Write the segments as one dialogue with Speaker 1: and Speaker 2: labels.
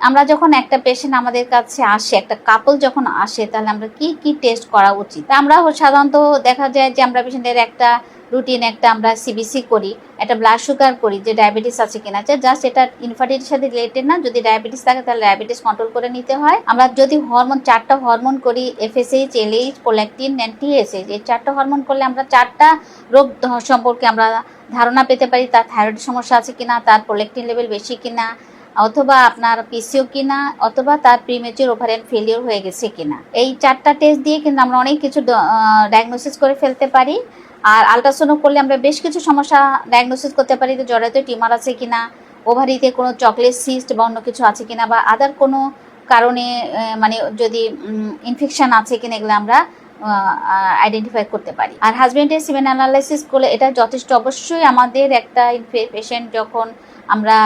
Speaker 1: আমরা যখন একটা পেশেন্ট আমাদের কাছে আসে, একটা কাপল যখন আসে, তাহলে আমরা কি কি টেস্ট করা উচিত? আমরা সাধারণত দেখা যায় যে আমরা পেশেন্টের একটা রুটিন একটা আমরা সিবিসি করি, একটা ব্লাড সুগার করি যে ডায়াবেটিস আছে কিনা, জাস্ট এটা ইনফার্টিলিটির সাথে রিলেটেড না। যদি ডায়াবেটিস থাকে তাহলে ডায়াবেটিস কন্ট্রোল করে নিতে হয়। আমরা যদি হরমোন 4টা হরমোন করি, FSH, LH, prolactin and TSH, এই 4টা হরমোন করলে আমরা 4টা রোগ সম্পর্কে আমরা ধারণা পেতে পারি। তার থাইরয়েড সমস্যা আছে কিনা, তার প্রোল্যাকটিন লেভেল বেশি কিনা, অথবা আপনার পিসিও কিনা, অথবা তার প্রিমেচুর ওভারিয়ান ফেলিওর হয়ে গেছে কিনা। এই 4টা টেস্ট দিয়ে কিন্তু আমরা অনেক কিছু ডায়াগনোসিস করে ফেলতে পারি। আর আলট্রাসাউন্ড করলে আমরা বেশ কিছু সমস্যা ডায়াগনোসিস করতে পারি, যে জরায়ুতে টিউমার আছে কিনা, ওভারিতে কোনো চকলেট সিস্ট বা অন্য কিছু আছে কিনা, বা আদার কোনো কারণে মানে যদি ইনফেকশন আছে কিনা, এগুলো আমরা আইডেন্টিফাই করতে পারি। আর হাজবেন্ডের সিমেন অ্যানালাইসিস করলে এটা যথেষ্ট। অবশ্যই আমাদের একটা পেশেন্ট যখন আমরা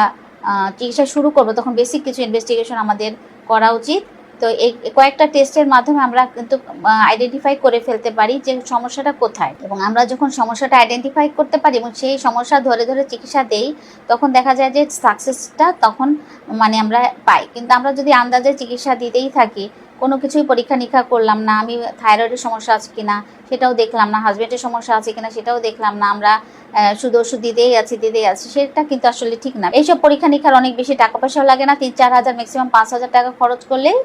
Speaker 1: চিকিৎসা শুরু করবো তখন বেসিক কিছু ইনভেস্টিগেশন আমাদের করা উচিত। তো এই কয়েকটা টেস্টের মাধ্যমে আমরা কিন্তু আইডেন্টিফাই করে ফেলতে পারি যে সমস্যাটা কোথায়, এবং আমরা যখন সমস্যাটা আইডেন্টিফাই করতে পারি এবং সেই সমস্যা ধরে ধরে চিকিৎসা দেই, তখন দেখা যায় যে সাকসেসটা তখন মানে আমরা পাই। কিন্তু আমরা যদি আন্দাজে চিকিৎসা দিতেই থাকি, কোনো কিছুই পরীক্ষা নিরীক্ষা করলাম না, আমি থাইরয়েডের সমস্যা আছে কিনা সেটাও দেখলাম না, হাজবেন্ডের সমস্যা আছে কিনা সেটাও দেখলাম না, আমরা শুধু ওষুধ দিতেই আছি, সেটা কিন্তু আসলে ঠিক না। এইসব পরীক্ষা নিরীক্ষার অনেক বেশি টাকা পয়সাও লাগে না, 3-4 হাজার, ম্যাক্সিমাম 5,000 টাকা খরচ করলেই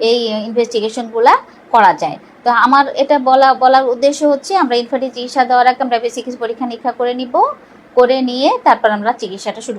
Speaker 1: এই ইনভেস্টিগেশনগুলা করা যায়। তো আমার এটা বলার উদ্দেশ্য হচ্ছে, আমরা ইনফার্টিলিটি চিকিৎসা দেওয়ার আগে আমরা বেশি কিছু পরীক্ষা নিরীক্ষা করে নিয়ে তারপর আমরা চিকিৎসাটা শুরু